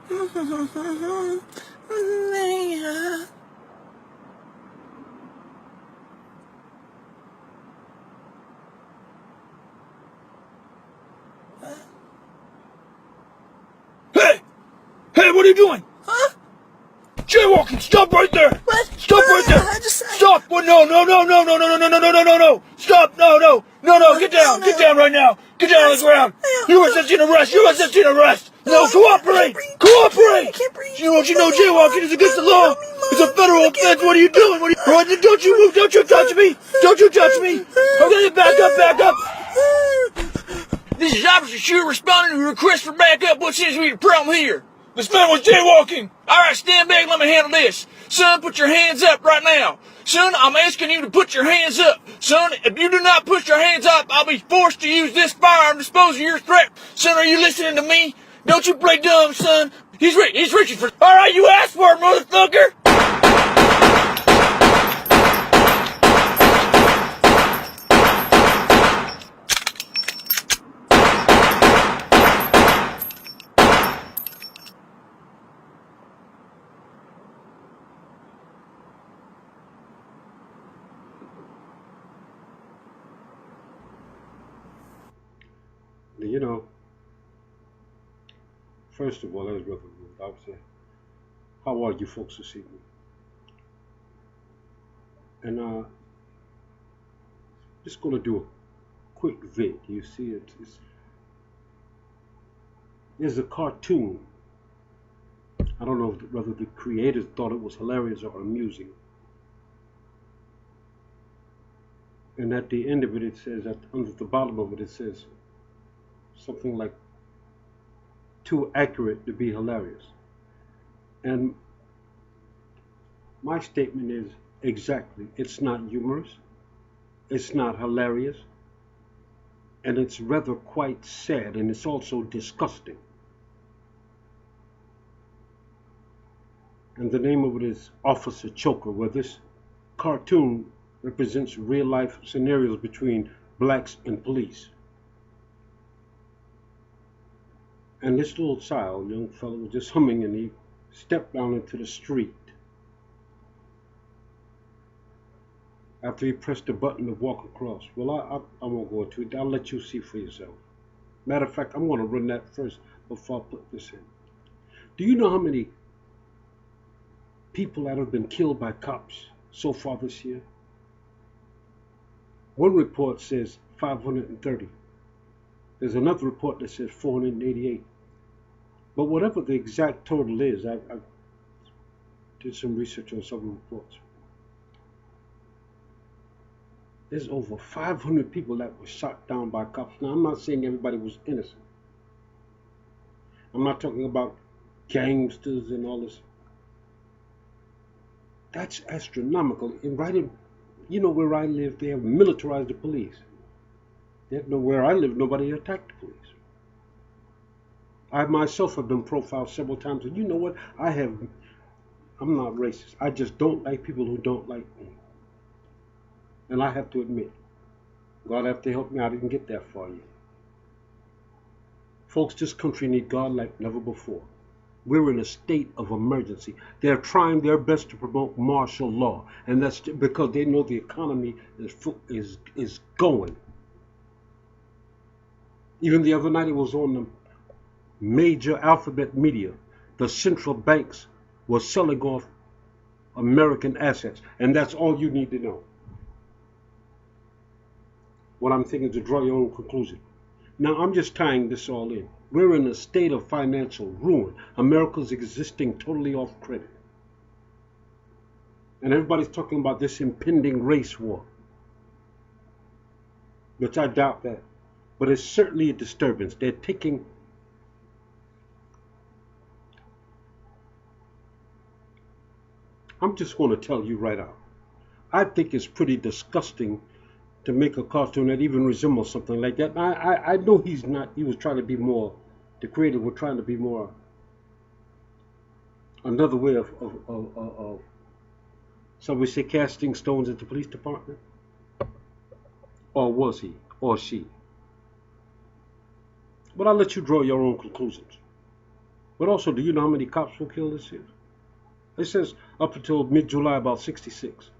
Hey! Hey, what are you doing? Huh? Jaywalking! Stop right there! What? Stop right there! Stop! Well, no! Stop! No! Get down! Get down right now! Get down on the ground! You are resisting arrest! You're resisting arrest! No, cooperate! Cooperate! You know jaywalking is against the law! It's a federal offense! What are you doing? Don't you move! Don't you touch me! Don't you touch me! Okay, back up! This is Officer Shooter responding to a request for backup. What seems to be the problem here? This man was jaywalking. All right, stand back. Let me handle this. Son, put your hands up right now. Son, I'm asking you to put your hands up. Son, if you do not put your hands up, I'll be forced to use this firearm to dispose of your threat. Son, are you listening to me? Don't you play dumb, son. He's reaching for... All right, you asked for it, motherfucker. You know, first of all, that was rather rude. I would say, how are you folks this evening? And just going to do a quick vid. You see, there's a cartoon. I don't know whether the creators thought it was hilarious or amusing. And at the end of it, it says, under the bottom of it, it says something like, too accurate to be hilarious. And my statement is exactly, it's not humorous, it's not hilarious, and it's rather quite sad, and it's also disgusting. And the name of it is Officer Choker, where this cartoon represents real life scenarios between blacks and police. And this little child, young fellow, was just humming, and he stepped down into the street after he pressed the button to walk across. Well, I won't go into it. I'll let you see for yourself. Matter of fact, I'm going to run that first before I put this in. Do you know how many people that have been killed by cops so far this year? One report says 530. There's another report that says 488. But whatever the exact total is, I did some research on some reports. There's over 500 people that were shot down by cops. Now, I'm not saying everybody was innocent. I'm not talking about gangsters and all this. That's astronomical. You know, where I live, they have militarized the police. Where I live, nobody attacked the police. I myself have been profiled several times, and you know what? I'm not racist. I just don't like people who don't like me. And I have to admit, God have to help me, I didn't get that far yet. Folks, this country needs God like never before. We're in a state of emergency. They're trying their best to promote martial law, and that's because they know the economy is going. Even the other night, it was on the major alphabet media. The central banks were selling off American assets, and that's all you need to know. What I'm thinking, to draw your own conclusion. Now, I'm just tying this all in. We're in a state of financial ruin. America's existing totally off credit. And everybody's talking about this impending race war, which I doubt that. But it's certainly a disturbance. They're taking... I'm just going to tell you right out. I think it's pretty disgusting to make a cartoon that even resembles something like that. I know he's not. He was trying to be more... The creator was trying to be more... Another way of so we say casting stones at the police department? Or was he? Or she? But I'll let you draw your own conclusions. But also, do you know how many cops were killed this year? It says up until mid-July about 66.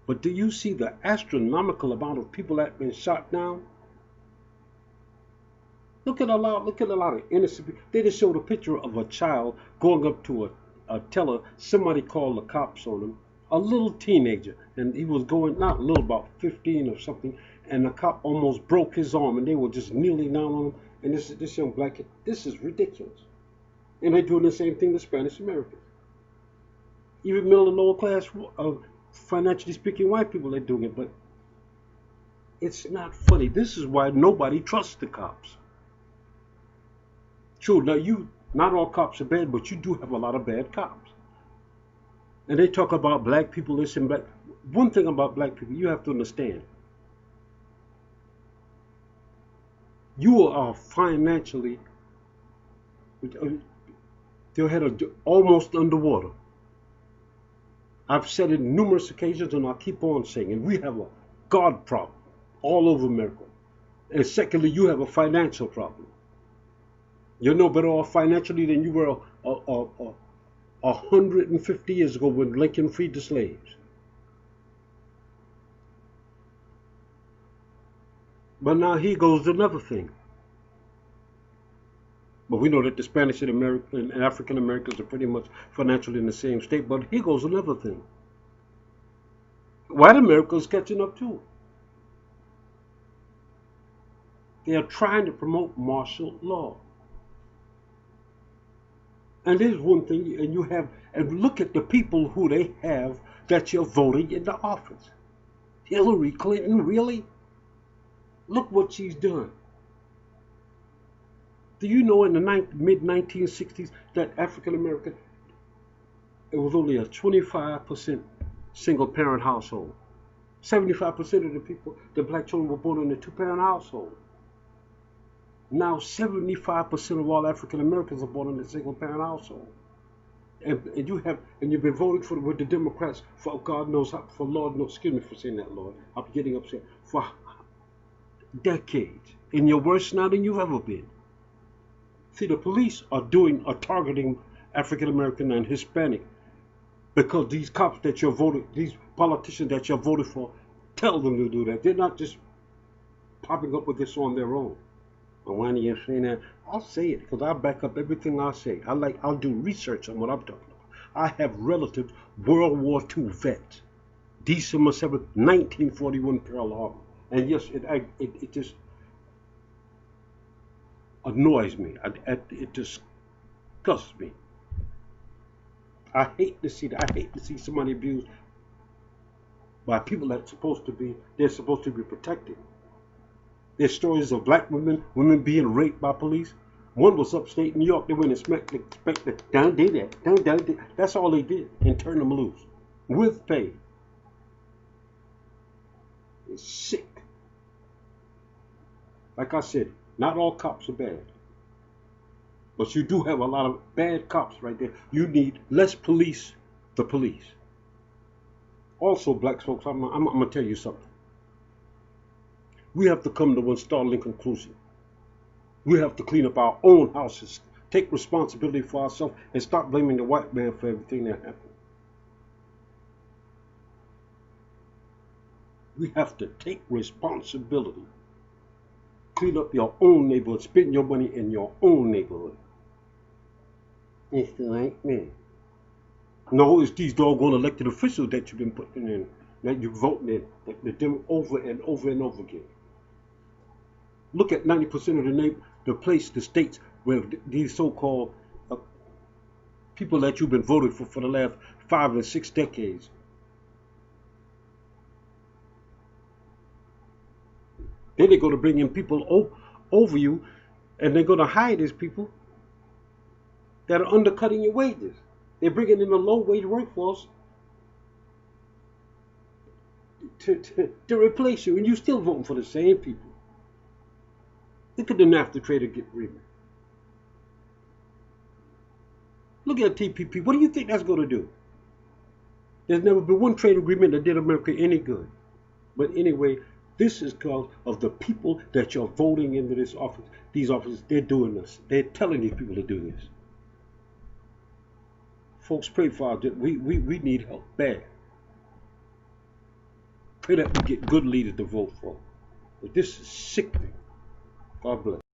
But do you see the astronomical amount of people that have been shot down? Look at a lot of innocent people. They just showed a picture of a child going up to a teller. Somebody called the cops on him. A little teenager, and he was going not little, about 15 or something, and the cop almost broke his arm, and they were just kneeling down on him. And this young black kid, this is ridiculous. And they're doing the same thing to Spanish Americans. Even middle and lower class, financially speaking, white people are doing it, but it's not funny. This is why nobody trusts the cops. True, now not all cops are bad, but you do have a lot of bad cops. And they talk about black people, listen, black. One thing about black people, you have to understand. You are financially, their head are almost underwater. I've said it numerous occasions, and I'll keep on saying it. We have a God problem all over America. And secondly, you have a financial problem. You're no better off financially than you were 150 years ago when Lincoln freed the slaves. But now here goes another thing. But we know that the Spanish and African Americans are pretty much financially in the same state. But here goes another thing. White America is catching up too. They are trying to promote martial law. And there's one thing, and look at the people who they have that you're voting into office. Hillary Clinton, really? Look what she's done. Do you know in the mid-1960s that African American, it was only a 25% single parent household. 75% of the people, the black children were born in a two-parent household. Now 75% of all African Americans are born in a single parent household. And you've been voting with the Democrats for God knows how, for Lord knows, excuse me for saying that, Lord, I'm getting upset, for decades. And you're worse now than you've ever been. See, the police are targeting African American and Hispanic because these cops that you're voting, these politicians that you're voting for, tell them to do that. They're not just popping up with this on their own. But when you're saying that, I'll say it because I back up everything I say. I'll do research on what I'm talking about. I have relatives, World War II vets, December 7th, 1941, Pearl Harbor. And yes, it just annoys me. It disgusts me. I hate to see that. I hate to see somebody abused by people they're supposed to be protecting. There's stories of black women being raped by police. One was upstate New York. They went and smacked down, did that. That's all they did, and turned them loose with pay. It's sick. Like I said, not all cops are bad. But you do have a lot of bad cops right there. You need less police, the police. Also, black folks, I'm going to tell you something. We have to come to one startling conclusion. We have to clean up our own houses, take responsibility for ourselves, and stop blaming the white man for everything that happened. We have to take responsibility. Clean up your own neighborhood. Spend your money in your own neighborhood. It's the right man. No, it's these doggone elected officials that you've been putting in, that you're voting in, that them over and over and over again. Look at 90% of the states where these so-called people that you've been voting for the last 5 and 6 decades. Then they're going to bring in people over you, and they're going to hire these people that are undercutting your wages. They're bringing in a low-wage workforce to replace you, and you're still voting for the same people. Look at the NAFTA trade agreement. Look at TPP. What do you think that's going to do? There's never been one trade agreement that did America any good. But anyway, this is because of the people that you're voting into this office. These offices, they're doing this. They're telling these people to do this. Folks, pray for our, we need help bad. Pray that we get good leaders to vote for. But this is sickening. God bless.